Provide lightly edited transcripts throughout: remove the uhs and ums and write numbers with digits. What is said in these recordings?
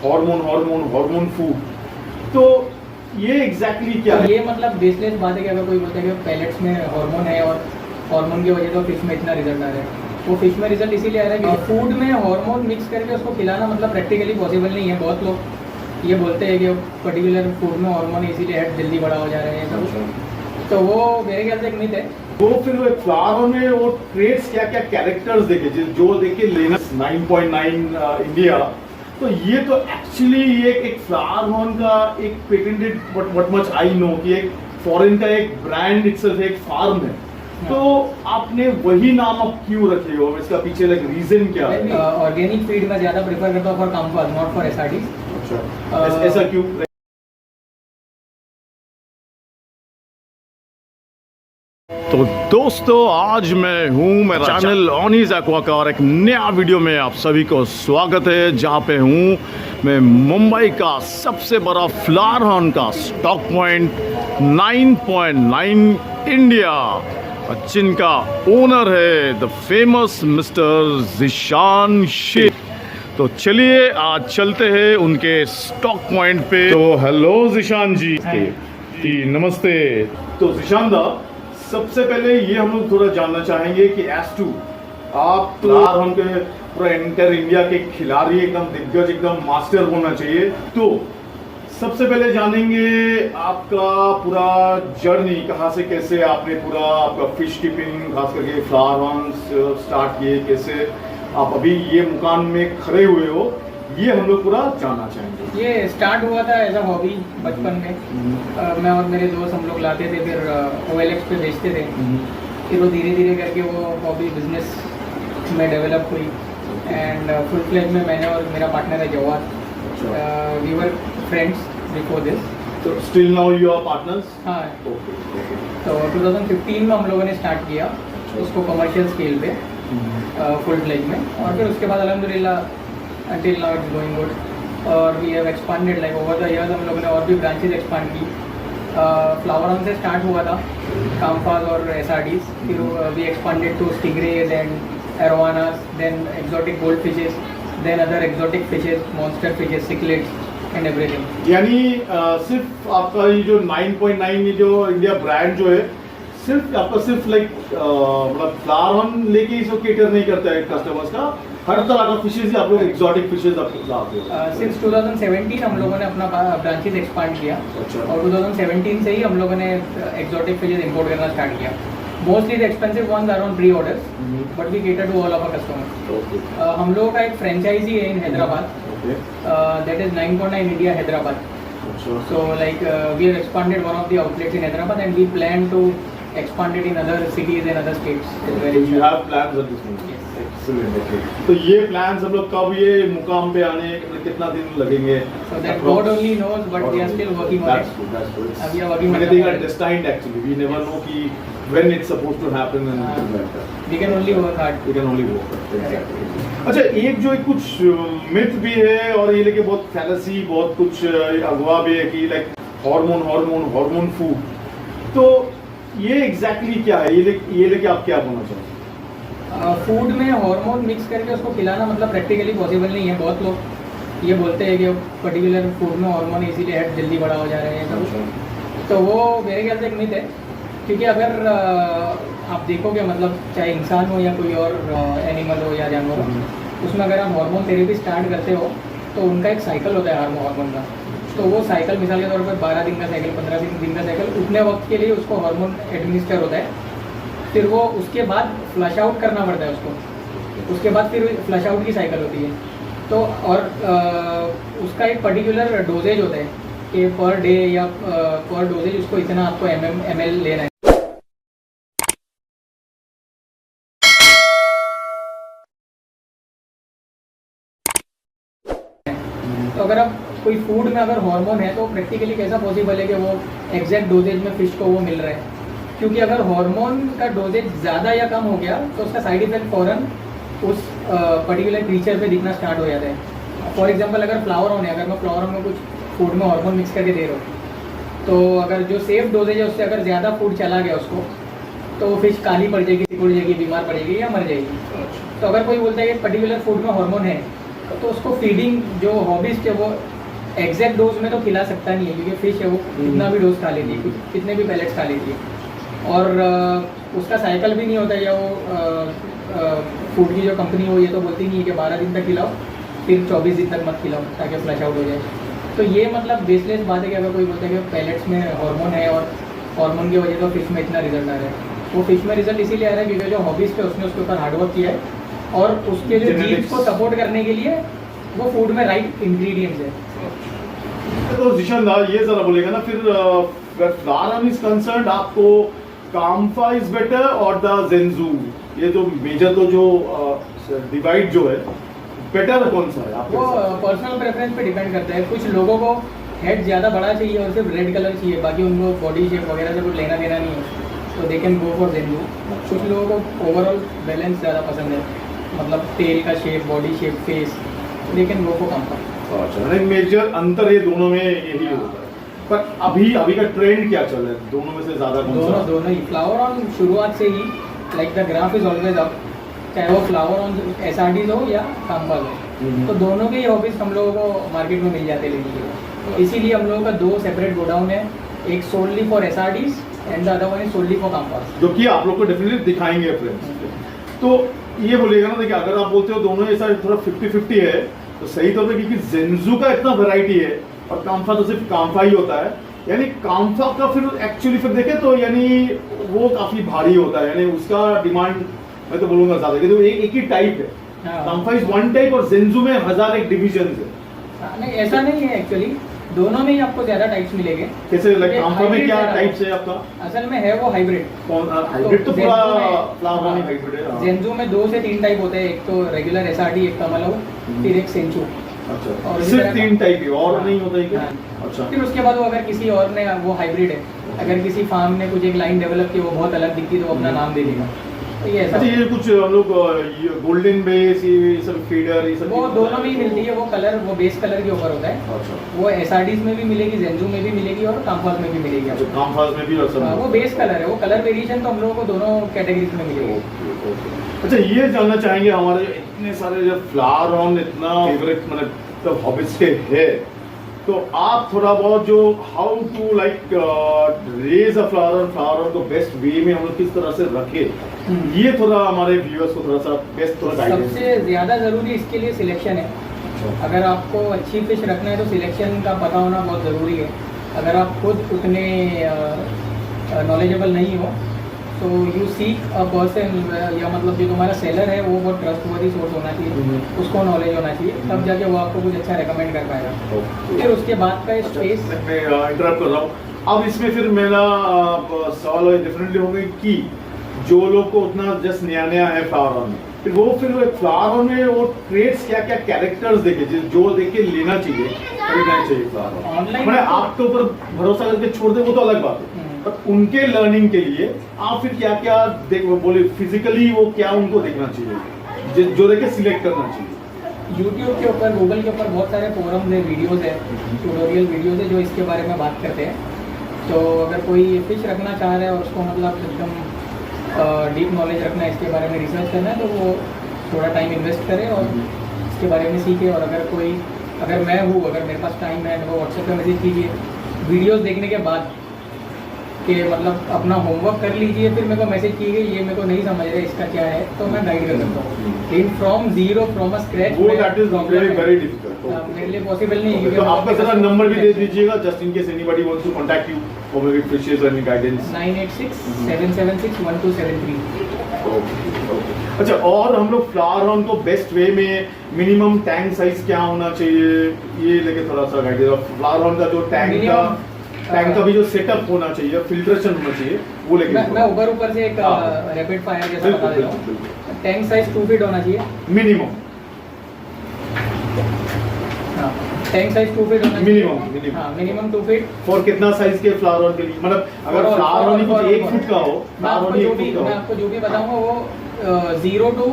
Hormone food, तो ये exactly क्या है? ये मतलब बेसलेस बात है कि अगर कोई बोलता है कि पैलेट्स में हार्मोन है और हार्मोन की वजह से फिश में इतना रिजल्ट आ रहा है, वो फिश में रिजल्ट इसीलिए आ रहा है कि फूड में हार्मोन मिक्स करके उसको खिलाना मतलब प्रैक्टिकली पॉसिबल नहीं है। बहुत लोग ये बोलते हैं कि पर्टिकुलर फूड में हार्मोन है इसीलिए हेड जल्दी बड़ा हो जा रहे हैं सब, तो वो मेरे ख्याल से एक मिथ है। वो फिर वो फ्लावर में वो ट्रेड्स क्या क्या कैरेक्टर्स देखे जो देखे लेना 9.9 इंडिया, तो ये तो एक्चुअली ये एक फ्लावर हॉर्न का एक patented what much I know कि एक फॉरेन का एक ब्रांड इटसेल्फ एक फार्म है, तो आपने वही नाम आप क्यों रखे हो? इसका पीछे लाइक रीजन क्या है? ऑर्गेनिक फीड में ज्यादा प्रेफर करता हूँ फॉर कामफाज, नॉट फॉर एसआरडी। अच्छा, ऐसा क्यों? तो दोस्तों आज मैं हूँ मेरा चैनल ऑनीज एक्वा का और एक नया वीडियो में आप सभी को स्वागत है, जहाँ पे हूँ मैं मुंबई का सबसे बड़ा फ्लावर हॉर्न का स्टॉक पॉइंट 9.9 इंडिया, जिनका ओनर है the famous mister Zeeshan Shaikh. तो चलिए आज चलते हैं उनके स्टॉक पॉइंट पे। तो हेलो ज़ीशान जी, नमस्ते। तो ज़ीशान दा, सबसे पहले ये हम लोग थोड़ा जानना चाहेंगे कि एज टू आप फ्लावर हॉर्न के पूरा इंटर इंडिया के खिलाड़ी, एकदम दिग्गज, एकदम मास्टर होना चाहिए, तो सबसे पहले जानेंगे आपका पूरा जर्नी, कहाँ से कैसे आपने पूरा आपका फिश कीपिंग खास करके फ्लावर हॉर्न स्टार्ट किए, कैसे आप अभी ये मुकाम में खड़े हुए हो, ये हम लोग पूरा जानना चाहेंगे। ये स्टार्ट हुआ था एज अ हॉबी बचपन में। मैं और मेरे दोस्त हम लोग लाते थे, फिर OLX पे बेचते थे, फिर वो धीरे धीरे करके वो हॉबी बिजनेस में डेवलप हुई एंड फुल फ्लेज में मैंने और मेरा पार्टनर है Jawad, we were friends before this. तो still now you are partners? हाँ। तो 2015 में हम लोगों ने स्टार्ट किया उसको कमर्शियल स्केल पे फुल फ्लेज में, और फिर उसके बाद अल्हम्दुलिल्लाह until now it's going good, और we have expanded like over the years हम लोगों ने और भी ब्रांचेज एक्सपांड की। फ्लावर हॉर्न से स्टार्ट हुआ था कामफाज और SRDs, फिर we expanded to stingrays and arowanas, then exotic goldfishes, then other exotic fishes, monster fishes, cichlids and everything। यानी सिर्फ आपका ये जो 9.9 ये जो इंडिया ब्रांड जो है, सिर्फ आपका सिर्फ लाइक मतलब फ्लावर हॉर्न लेके इसको केटर नहीं करता है कस्टमर्स का, हर तरह का फिशेज आप लोग एक्सोटिक फिशेज आप लाते हो। सिंस 2017 हम लोगों ने अपना ब्रांचेज एक्सपांड किया। अच्छा। और 2017 से ही हम लोगों ने एक्सोटिक फिशेज इंपोर्ट करना स्टार्ट किया। Mostly the expensive ones are on pre orders, but we cater to all of our customers. हम लोगों का एक फ्रेंचाइजी है in Hyderabad, that is 9.9 India Hyderabad. So like we have expanded one of the outlets in Hyderabad and we plan to expand it in other cities and other states as well. So you have plans at this moment? Yes. Excellent. Okay. तो ये plans हम लोग कब ये मुकाम पे आने कितना दिन लगेंगे? So that God only knows, but we are still working on it. That's good. We are working on it. Anything are destined actually. We never know कि when it's supposed to happen and things like that. We can only work hard. We can only work hard. Exactly. अच्छा, एक जो कुछ myth भी है और ये लेके बहुत फैलेसी, बहुत कुछ अगवा भी है कि लाइक हार्मोन फूड, तो ये एग्जैक्टली क्या है? ये लेके आप क्या बोलना चाहते? फूड में हार्मोन मिक्स करके उसको खिलाना मतलब प्रैक्टिकली पॉसिबल नहीं है। बहुत लोग ये बोलते हैं कि पर्टिकुलर फूड में हार्मोन है इसीलिए हेड जल्दी बड़ा हो जा रहे हैं सब, तो वो मेरे ख्याल से एक मिथ है। क्योंकि अगर आप देखोगे मतलब चाहे इंसान हो या कोई और एनिमल हो या जानवर हो, उसमें अगर आप हार्मोन थेरेपी स्टार्ट करते हो तो उनका एक साइकिल होता है हार्मोन का। तो वो साइकिल मिसाल के तौर पर 12 दिन का साइकिल, 15 दिन का साइकिल, उतने वक्त के लिए उसको हार्मोन एडमिनिस्टर होता है। फिर वो उसके बाद फ्लश आउट करना पड़ता है उसको, उसके बाद फिर फ्लश आउट की साइकिल होती है। तो और उसका एक पर्टिकुलर डोजेज होता है कि पर डे या पर डोजेज उसको इतना आपको ml लेना है। तो अगर आप कोई फूड में अगर हार्मोन है तो प्रैक्टिकली कैसा पॉसिबल है कि वो एग्जैक्ट डोजेज में फिश को वो मिल रहा है? क्योंकि अगर हार्मोन का डोजेज ज़्यादा या कम हो गया तो उसका साइड इफेक्ट फ़ौरन उस पर्टिकुलर क्रीचर पे दिखना स्टार्ट हो जाता है। फॉर एग्जांपल अगर फ्लावर हॉर्न है, अगर मैं फ्लावर हॉर्न में कुछ फूड में हार्मोन मिक्स करके दे रहा हूँ, तो अगर जो सेफ डोजेज है उससे अगर ज़्यादा फूड चला गया उसको, तो वो फिश काली पड़ जाएगी, सिकुड़ जाएगी, बीमार पड़ जाएगी या मर जाएगी। तो अगर कोई बोलता है कि पर्टिकुलर फूड में हार्मोन है तो उसको फीडिंग जो हॉबीस्ट है वो एग्जैक्ट डोज में तो खिला सकता नहीं है, क्योंकि फिश है वो कितना भी डोज खा लेती है, कितने भी पैलेट्स खा लेती है, और उसका साइकिल भी नहीं होता, या वो फूड की जो कंपनी हो ये तो बोलती नहीं है कि 12 दिन तक खिलाओ फिर 24 दिन तक मत खिलाओ ताकि फ्लश आउट हो जाए। तो ये मतलब बेसलेस बात है कि अगर कोई बोलता है कि पैलेट्स में हार्मोन है और हार्मोन की वजह से फिश में इतना रिजल्ट आ रहा है, वो फिश में रिजल्ट इसीलिए आ रहा है क्योंकि जो हॉबीज पे उसने उसके ऊपर हार्डवर्क किया है और उसके जो जीन्स को सपोर्ट करने के लिए वो फूड में राइट इंग्रेडिएंट्स है। तो जिशान दा ये जरा बोलेगा ना फिर फ्लारन इज कंसर्न आपको काम्फा इज बेटर और द जेंजू, ये जो मेजर तो जो डिवाइड जो है बेटर कौन सा है आपके वो हिसाब से? पर्सनल प्रेफरेंस पे डिपेंड करता है। कुछ लोगों को हेड ज़्यादा बड़ा चाहिए और सिर्फ रेड कलर चाहिए, बाकी उनको बॉडी शेप वगैरह से कुछ लेना देना नहीं है, तो दे कैन गो फॉर जेंजू। कुछ लोगों को ओवरऑल बैलेंस ज़्यादा पसंद है, मतलब टेल का shape, body shape, face, they can go for comfort. अच्छा, मेजर अंतर ये दोनों में यही होता है। पर अभी का ट्रेंड क्या चल रहा है, दोनों में से ज्यादा कौन सा? दोनों ही फ्लावर ऑन शुरुआत से ही like the graph is always up, चाहे वो फ्लावर ऑन SRDs हो या काम्पास हो, तो दोनों के ही हॉबीज हम लोगों को मार्केट में मिल जाते लेने के लिए। तो इसीलिए हम लोगों का 2 सेपरेट गोडाउन है, एक solely for SRDs and the other one is solely for Kamfas, जो कि आप लोग को डेफिनेटली दिखाएंगे फ्रेंड्स। तो ये बोलेगा ना, देखिए अगर आप बोलते हो दोनों ऐसा थोड़ा 50-50 है तो सही तौर पे, क्योंकि जेंजू का इतना वैरायटी है और काम्फा तो सिर्फ काम्फा ही होता है, यानी काम्फा का फिर एक्चुअली फिर देखें तो यानी वो काफी भारी होता है, यानी उसका डिमांड मैं तो बोलूंगा ज्यादा, क्योंकि एक ही टाइप है। हाँ। काम्फा इज वन टाइप और जेंजू में 1000 एक डिविजन है। नहीं ऐसा नहीं है एक्चुअली, दोनों में ही आपको ज्यादा टाइप्स मिलेंगे। कैसे लाइक ये काम्फा में hybrid क्या है, टाइप्स है आपका? असल में है वो हाइब्रिड। कौन हाइब्रिड? तो पूरा जेंजू में- फ्लावर हाँ, हाइब्रिड है। हाँ। जेंजू में 2 से 3 टाइप होते हैं, एक तो रेगुलर SRD, एक कमलो, फिर एक सेंचू। अच्छा, और इसी सिर्फ तरह 3 टाइप ही और हाँ, नहीं होता है क्या? हाँ। अच्छा, फिर उसके बाद वो अगर किसी और ने, वो हाइब्रिड है, अगर किसी फार्म ने कुछ एक लाइन डेवलप की वो बहुत अलग दिखती तो वो अपना नाम दे देगा, तो ये ऐसा अच्छा ये कुछ हम लोग गोल्डन बेस ये सब फीडर ये सब वो दोनों में ही मिलती है। वो कलर, वो बेस कलर के ऊपर होता है, अच्छा, वो SRDs में भी मिलेगी, जेंजू में भी मिलेगी और काम्पास में भी मिलेगी अच्छा आपको। काम्फास में भी और सब हाँ, वो बेस कलर है, वो कलर वेरिएशन तो हम लोगों को दोनों कैटेगरीज में मिलेगी। Okay, okay. अच्छा ये जानना चाहेंगे हमारे जो इतने सारे जो फ्लावर ऑन इतना फेवरेट मतलब तो हॉबीज से है, तो आप थोड़ा बहुत जो how to like raise a flower को बेस्ट वे में हम लोग किस तरह से रखे, ये थोड़ा हमारे व्यूअर्स को थोड़ा सा बेस्ट थोड़ा गाइडेंस। सबसे ज़्यादा ज़रूरी इसके लिए सिलेक्शन है। अगर आपको अच्छी फिश रखना है तो सिलेक्शन का पता होना बहुत ज़रूरी है। अगर आप खुद उतने नॉलेजेबल नहीं हो तो यू सीक अ पर्सन, या मतलब जो तुम्हारा सेलर है वो बहुत ट्रस्टवर्दी सोर्स होना चाहिए, उसको नॉलेज होना चाहिए, तब जाके वो आपको कुछ अच्छा रेकमेंड कर पाएगा। फिर उसके बाद का स्पेस। मैं इंटरप्ट कर रहा हूँ, अब इसमें फिर मेरा सवाल डिफरेंटली होगा कि जो लोग को उतना जस्ट नया है फ्लावर में, फिर वो फ्लावर में वो ट्रेड्स क्या क्या कैरेक्टर्स देखे जो देखे लेना चाहिए, खरीदना चाहिए फ्लावर। ऑनलाइन मैंने आपके ऊपर भरोसा करके छोड़ दे वो तो अलग बात है, पर उनके लर्निंग के लिए आप फिर क्या क्या बोले फिजिकली वो क्या उनको देखना चाहिए जो देखे सिलेक्ट करना चाहिए? यूट्यूब के ऊपर, गूगल के ऊपर बहुत सारे फोरम्स है, वीडियोस है, ट्यूटोरियल वीडियोस है जो इसके बारे में बात करते हैं। तो अगर कोई फिश रखना चाह रहा है और उसको मतलब एकदम डीप नॉलेज रखना है, इसके बारे में रिसर्च करना है, तो वो थोड़ा टाइम इन्वेस्ट करे और इसके बारे में सीखे। और अगर मैं हूँ, अगर मेरे पास टाइम है तो व्हाट्सएप पे मैसेज कीजिए वीडियोस देखने के बाद, कि मतलब अपना होमवर्क कर लीजिए, फिर मेरे को मैसेज कीजिए ये मेरे को नहीं समझ रहा इसका क्या है, तो मैं गाइड कर सकता हूँ। लेकिन from zero, from a scratch, वो दैट इज वेरी डिफिकल्ट। मेरे लिए पॉसिबल नहीं है। तो आपका जरा नंबर भी दे दीजिएगा just in case anybody wants to contact you for maybe fishes और एनी गाइडेंस। 9867761273। अच्छा, और हम लोग फ्लावर ऑन को बेस्ट वे में मिनिमम टैंक साइज क्या होना चाहिए ये लेके थोड़ा सा गाइड। फ्लावर ऑन का जो टैंक का भी जो सेटअप होना चाहिए, फिल्ट्रेशन होना चाहिए, वो लेके मैं ऊपर से एक रैपिड फायर जैसा बता देता हूँ। टैंक साइज 2 फीट होना चाहिए मिनिमम। हाँ, टैंक साइज 2 फीट होना चाहिए मिनिमम। हाँ, मिनिमम 2 फीट। फॉर कितना साइज के फ्लावर ऑन के लिए, मतलब अगर फ्लावर ऑन कुछ 1 फुट का हो, मैं आपको जो भी बताऊंगा वो 0 टू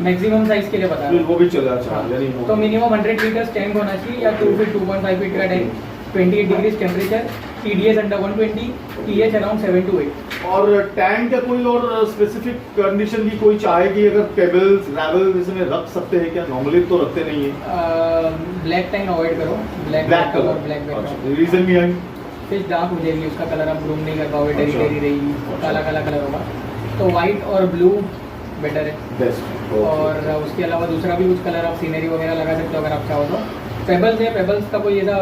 मैक्सिमम साइज के लिए बता रहा हूँ। वो भी चला। अच्छा, यानी तो मिनिमम 100 लीटर्स टैंक होना चाहिए, या 2 फीट 2.5 फीट का tank, 28 degrees temperature, TDS under 120, TH around 7 to 8। और टैंक का कोई और स्पेसिफिक कंडीशन की कोई चाहे कि अगर पेबल्स ग्रेवल इसमें रख सकते हैं क्या? नॉर्मली तो रखते नहीं है। ब्लैक टैंक अवॉइड करो, ब्लैक ब्लैक और colour, black background. Reason behind? Fish dark हो जाएगी, उसका कलर आप ग्रूम नहीं कर पाओगे, टेरी अच्छा। टेरी रहेगी, अच्छा। काला काला कलर होगा। तो वाइट और ब्लू बेटर है। बेस्ट। और उसके अलावा दूसरा भी कुछ कलर आप सीनरी वगैरह लगा सकते हो अगर आप चाहो तो। पेबल्स है, पेबल्स का कोई ऐसा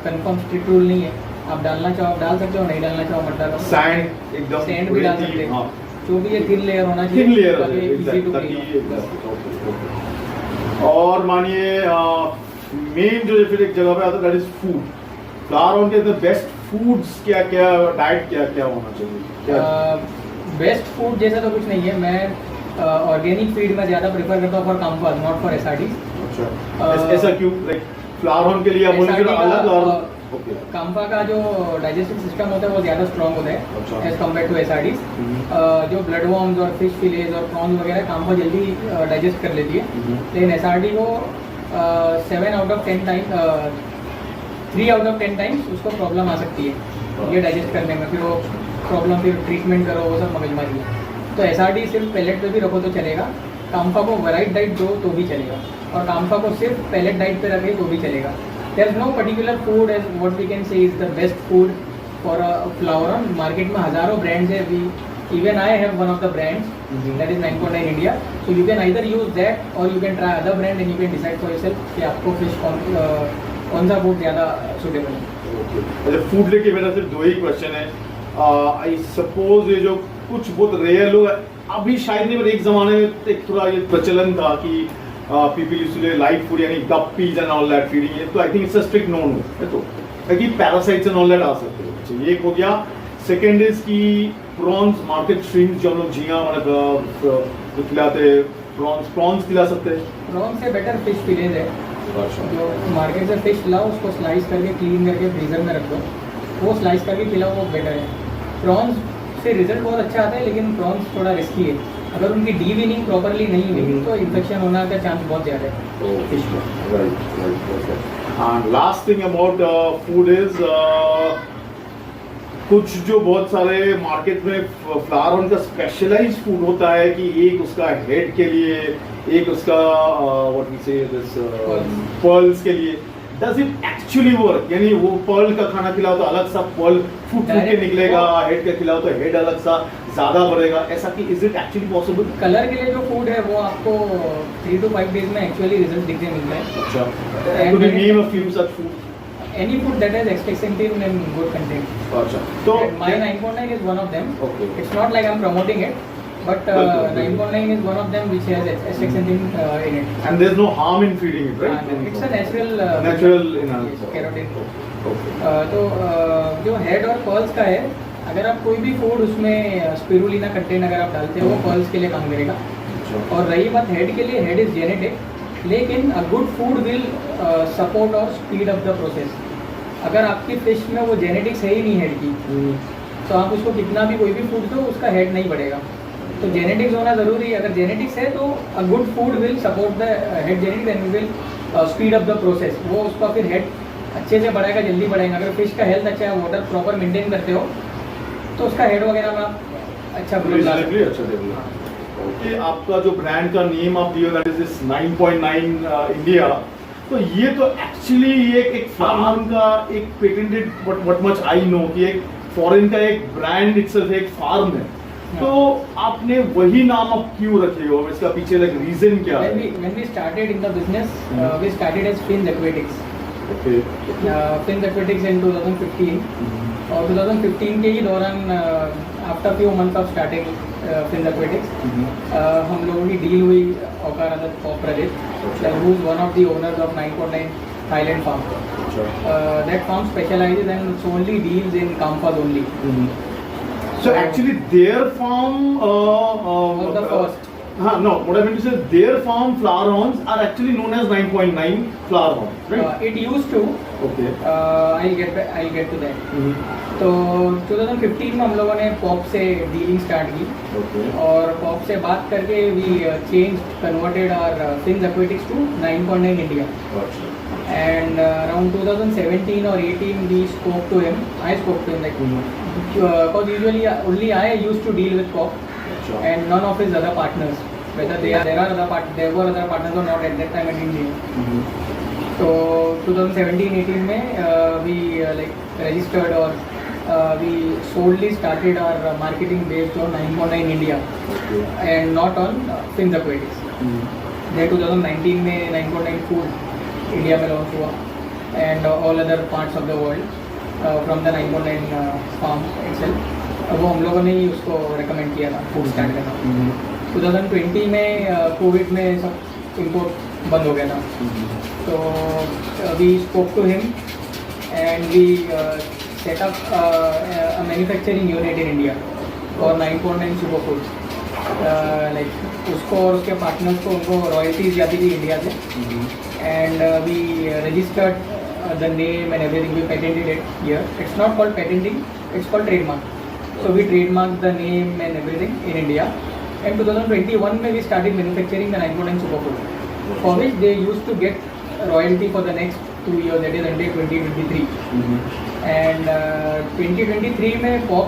कंफर्म स्ट्रिक्ट रूल नहीं है, आप डालना चाहो आप डाल सकते हो, नहीं डालना चाहो मत डालो। सैंड एकदम सैंड भी डाल सकते हाँ, हैं, जो भी ये थिन लेयर होना चाहिए, थिन लेयर ताकि easy to clean हो। और मानिए मेन जो फिर एक जगह पे आता है that is food. Flower on के अंदर बेस्ट फूड्स क्या क्या, डाइट क्या क्या होना चाहिए? बेस्ट फूड जैसा तो कुछ नहीं है, मैं ऑर्गेनिक फीड में ज़्यादा प्रेफर करता हूँ for comfort, not for SRD. अच्छा, ऐसा क्यों? लाइक फ्लावर ऑन के लिए अमूल अलग और ओके, काम्पा का जो डाइजेस्टिव सिस्टम होता है वो ज़्यादा स्ट्रॉन्ग होता अच्छा। है एज कम्पेयर टू एसआरडीज। जो ब्लड वॉर्म्स और फिश फिलेज और प्रॉन्स वगैरह काम्पा जल्दी डाइजेस्ट कर लेती है, लेकिन एसआरडी को 7 out of 10 time 3 out of 10 times उसको प्रॉब्लम आ सकती है ये डाइजेस्ट करने में। फिर वो प्रॉब्लम, फिर ट्रीटमेंट करो, वो सब मगजमारी है। तो एसआरडी सिर्फ पैलेट पे भी रखो तो चलेगा, काम्पा को वराइट डाइट दो तो भी चलेगा, और काम्पा को सिर्फ पैलेट डाइट पे रखे तो भी चलेगा। There is no particular food as what we can say is the best food for a flowerhorn. Market में हजारों ब्रांड्स है, we even I have one of the brands that is 9.9 India. So you can either use that or you can try other brand and you can decide for yourself कि आपको fish कौन सा food ज़्यादा suitable है। अच्छा, food लेके मेरा सिर्फ दो ही क्वेश्चन है। आई सपोज ये जो कुछ बहुत रेयर लोग अभी शायद नहीं, पर एक जमाने में एक थोड़ा ये प्रचलन था कि people used to light food यानी guppies and all that feeding है, तो I think it's a strict no no है, तो ताकि पैरासाइट्स एंड ऑल दैट आ सकते हो। अच्छा, ये एक हो गया। सेकंड इज की प्रॉन्स मार्केट श्रिम्प जो हम लोग झींगा मतलब खिलाते हैं, प्रॉन्स खिला सकते हैं? प्रॉन से बेटर फिश फिलेज है, जो मार्केट से फिश लाओ उसको स्लाइस करके क्लीन करके फ्रीजर में रख दो, वो स्लाइस करके खिलाओ, वो बेटर है। प्रॉन्स से रिजल्ट बहुत अच्छा आता है, लेकिन प्रॉन्स थोड़ा रिस्की है, अगर उनकी डीवीनिंग प्रॉपरली नहीं हुई तो इन्फेक्शन होने का चांस बहुत ज़्यादा है फिश में। And last thing about food is कुछ जो बहुत सारे मार्केट में फ्लावर ऑन का स्पेशलाइज्ड फूड होता है कि एक उसका हेड के लिए, एक उसका व्हाट वी से दिस पर्ल्स के लिए। Does it actually work? यानी वो पर्ल का खाना खिलाओ तो अलग सा पर्ल फूट के निकलेगा, हेड का खिलाओ तो हेड अलग सा ज्यादा बढ़ेगा, ऐसा कि is it actually possible? Colour के लिए जो फूड है वो आपको 3 to 5 डेज में एक्चुअली रिजल्ट दिखने मिलता है। अच्छा, could you name a few such food? Any food that has astaxanthin and good content. अच्छा, तो My 9.9 is one of them. Okay. It's not like I'm promoting it, but 9.9 is one of them which has astaxanthin in it. and there's no harm in feeding it, right? It's a natural Natural yes, enhancer. keratin. Okay. तो जो head और pearls का है, अगर आप कोई भी food उसमें स्पिरुलिना कंटेंट अगर आप डालते हो वो पर्ल्स के लिए काम करेगा। अच्छा, और रही बात हेड के लिए, हेड इज जेनेटिक, लेकिन a good food will support और स्पीड अप द प्रोसेस। अगर आपकी फिश में वो जेनेटिक्स है ही नहीं हेड की, तो आप उसको कितना भी कोई भी फूड दो उसका हेड नहीं बढ़ेगा। तो जेनेटिक्स होना ज़रूरी है। अगर जेनेटिक्स है तो a good food will support the head genetics and will speed up the process. वो उसका फिर हेड अच्छे से बढ़ेगा, जल्दी बढ़ेगा। अगर फिश का हेल्थ अच्छा है, वाटर प्रॉपर मेंटेन करते हो, तो उसका हेड वगैरह में आप अच्छा ग्रोथ ला सकते हो। अच्छा डेवलप। ओके, आपका जो ब्रांड का नेम आप दियो दैट इज 9.9 इंडिया, तो ये तो एक्चुअली ये एक फार्म का एक patented what much I know कि एक फॉरेन का एक ब्रांड इटसेल्फ एक फार्म है, तो आपने वही नाम अब क्यों रखे हो? इसका पीछे लाइक रीजन क्या है? When we started in the business, we started as Fins Aquatics. Okay, Fins Aquatics in 2015. और 2015 के ही दौरान after few month of starting Fins Aquatics, हम लोगों की डील हुई औकार आदत cooperative, who is one of the owners of 9.9 Thailand farm. That farm specializes and solely deals in Kampas only. So actually their farm Was the first. no, what I meant to say, their farm flower horns are actually known as 9.9 flower horns, right? It used to. Okay. I'll get to that. तो 2015 में हम लोगों ने pop से dealing start की, Okay. और pop से बात करके we change converted our Fins Aquatics to 9.9 India. Gotcha. And around 2017 or 18 we spoke to him, I spoke to him like Because usually only I used to deal with Pop अच्छा and none of his other partners. Whether there were other partners or not at that time I didn't know. So 2017-18 में we like registered or we solely started our marketing based on 9.9 India okay and not on Fins Aquatics. Then 2019 में 9.9 Food India में launch हुआ and all other parts of the world from the 9.9 farm itself. वो हम लोगों ने ही उसको recommend किया था फूड स्टार्ट करना. 2020 में कोविड में सब इम्पोर्ट बंद हो गया था. So we spoke to him and we set up a manufacturing unit in India for 9.9 superfoods. Like उसको और उसके पार्टनर्स को उनको रॉयल्टीज जाती थी इंडिया से and we registered the name and everything. We patented it here. It's not called patenting, it's called trademark. So we trademarked the name and everything in India. And 2021 में we started manufacturing the 9.9 superfood, for which they used to get royalty for the next 2 years, that is until 2023. And 2023 में Pop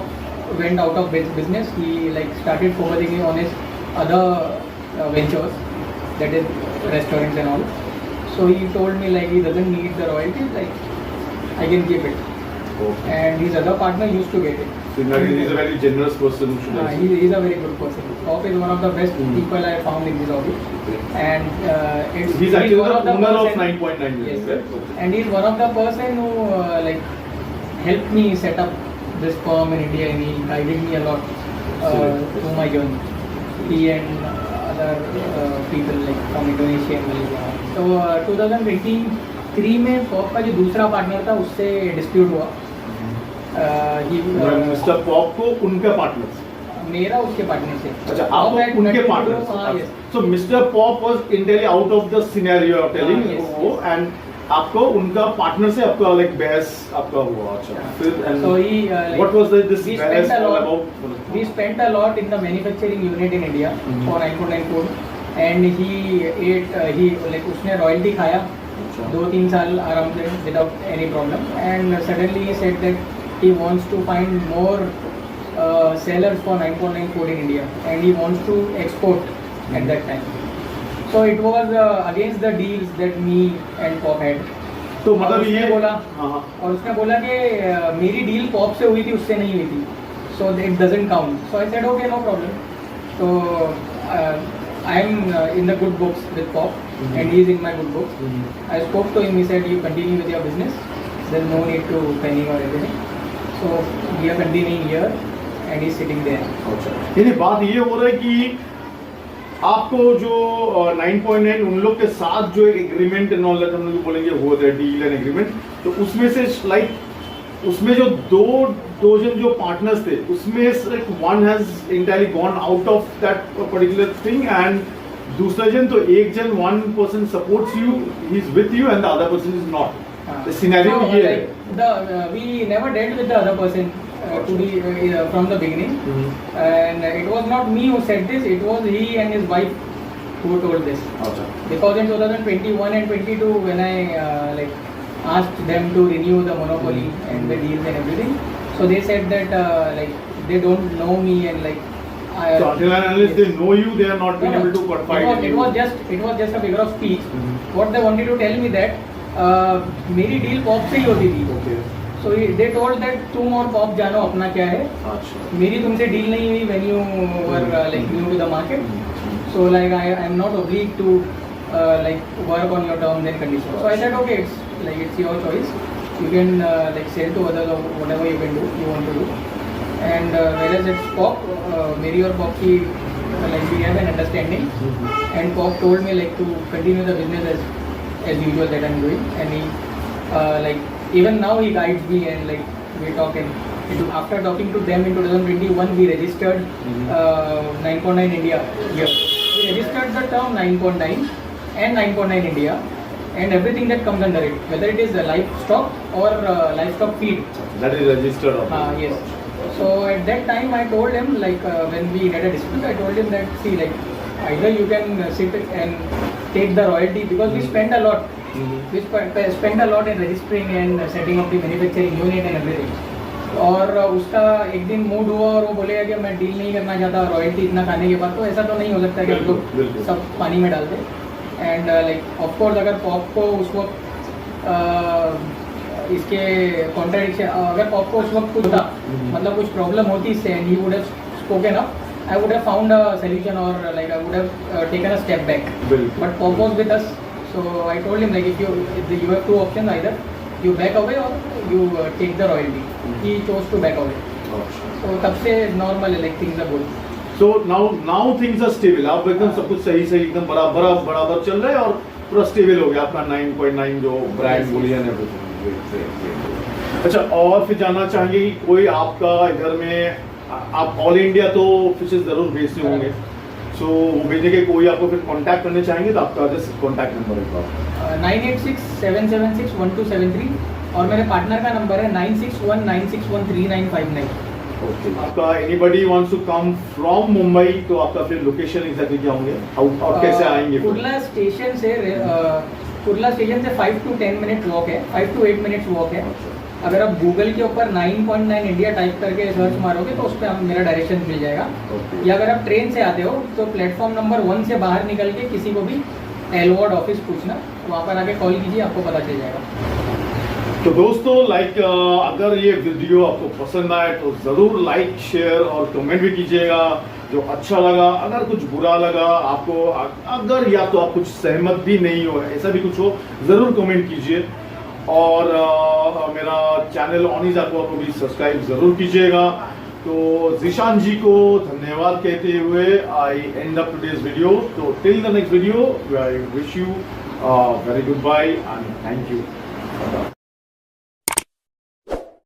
went out of business. He like started focusing on his other ventures, that is restaurants and all. So he told me like he doesn't need the royalties, like I can give it. Okay And his other partner used to get it. So now he is a very generous person, should I say? He is a very good person. Pop is one of the best people I found in this hobby. And He's actually one the owner of person- 9.9 Yes. million, right? Okay. And he's one of the person who like helped me set up this firm in India, and he guided me a lot through my journey. He and other people like from Indonesia and Malaysia. So 2023 में Pop का जो दूसरा partner था उससे dispute हुआ. Mister pop को उनका partner. मेरा उसके पार्टनर से. अच्छा आप Pop had उनके nothing to do- पार्टनर. हाँ, yes. So mister pop was इंटरली out of the scenario telling yes, वो एंड आपको उनका पार्टनर से आपका लाइक बहस आपका हुआ. अच्छा फिर and So he what was this we बहस spent a all lot. About? We spent a lot in the manufacturing unit in India for 9.9 food, and he ate he like उसने royalty खाया 2-3 साल आराम से without any problem, and suddenly he said that he wants to find more sellers for 9.9 food in India, and he wants to export at that time. So it was against the deals that me and Pop had. तो और मतलब उसने ये बोला हाँ हाँ और उसने बोला कि मेरी डील पॉप से हुई थी उससे नहीं हुई थी, so it doesn't count. So I said okay no problem. तो I am in the good books with Pop and he is in my good books. I spoke to him, he said you continue with your business, there no need to panic or everything. So we are continuing here and he is sitting there. अच्छा यानी बात ये हो रहा है कि आपको जो 9.9 उन लोग के साथ जो एक एग्रीमेंट हम लोग बोलेंगे हुआ था डील एंड एग्रीमेंट, तो उसमें से लाइक उसमें जो दो जन जो पार्टनर्स थे उसमें like one has entirely gone out of that particular thing and दूसरा जन तो एक जन one person supports you, he is with you and the other person is not. The scenario ये है. We never dealt with the other person to be from the beginning, and it was not me who said this. It was he and his wife who told this. अच्छा Because in 2021 and 22, when I like asked them to renew the monopoly and the deals and everything, so they said that like they don't know me and like. so until and unless they know you they are not being able to fight. It was just a figure of speech. What they wanted to tell me that मेरी deal pop से ही होती थी. Okay. So they told that तुम और pop जानो अपना क्या है, अच्छा मेरी तुमसे डील नहीं हुई when you were like new to the market. So like I am not obliged to like work on your terms and conditions. So I said okay, it's your choice. You can like sell to others or whatever you can do, you want to do. And whereas it's Pop, मेरी और Pop की like we have an understanding. And Pop told me like to continue the business as usual that I'm doing, and he like even now he guides me and like we talk. And after talking to them in 2021 we registered 9.9 India here. We registered the term 9.9 and 9.9 India and everything that comes under it, whether it is livestock or livestock feed. that is registered of Yes. So at that time I told him like when we had a dispute, I told him that see like either you can sit and take the royalty, because we spent a lot. We spent a lot in registering and setting up the manufacturing unit and everything. और उसका एक दिन mood हुआ और वो बोलेगा कि मैं डील नहीं करना चाहता रॉयल्टी इतना खाने के बाद, तो ऐसा तो नहीं हो सकता कि हम बिल्कुल, लोग बिल्कुल। सब पानी में डाल दें। एंड लाइक ऑफ कोर्स अगर पॉप को उस वक्त इसके कॉन्ट्राडिक्शन, अगर पॉप को उस वक्त कुछ था, मतलब कुछ प्रॉब्लम होती इससे, and he would have spoken up, I would have found a solution, or like I would have taken a step back. बिल्कुल। But Pop was with us, so I told him like if you have two options, either you back away or you take the royalty. He chose to back away. So तब से normal है, like things are good. So now things are stable. आप एकदम सब कुछ सही सही एकदम बराबर चल रहा है और पूरा स्टेबल हो गया आपका 9.9 जो ब्रांड बुलियन है। अच्छा, और फिर जानना चाहेंगे कि कोई आपका इधर में आप ऑल इंडिया तो फिशेस जरूर भेजते होंगे, सो वो भेजने के कोई आपको फिर कांटेक्ट करने चाहेंगे तो आपका जस्ट कांटेक्ट नंबर है 986-776-1273, और मेरे पार्टनर का नंबर है 9619613959। आपका anybody wants to come from Mumbai तो आपका फिर लोकेशन एग्जैक्टली क्या होंगे और कैसे आएंगे? कुर्ला स्टेशन से 5 to 10 मिनट वॉक है, 5 to 8 मिनट्स वॉक है। अगर आप गूगल के ऊपर 9.9 इंडिया टाइप करके सर्च मारोगे तो उस पर मेरा डायरेक्शन मिल जाएगा। या अगर आप ट्रेन से आते हो तो प्लेटफॉर्म नंबर 1 से बाहर निकल के किसी को भी एलवॉर्ड ऑफिस पूछना, वहाँ पर आके कॉल कीजिए, आपको पता चल जाएगा। तो दोस्तों अगर ये वीडियो आपको पसंद आए तो ज़रूर लाइक, शेयर और कमेंट भी कीजिएगा जो अच्छा लगा। अगर कुछ बुरा लगा आपको, अगर या तो आप कुछ सहमत भी नहीं हो, ऐसा भी कुछ हो, ज़रूर कमेंट कीजिए। और मेरा चैनल ऑनिज़ा को भी सब्सक्राइब ज़रूर कीजिएगा। तो ज़ीशान जी को धन्यवाद कहते हुए I end up today's video. तो till the next video I wish you very good bye and thank you.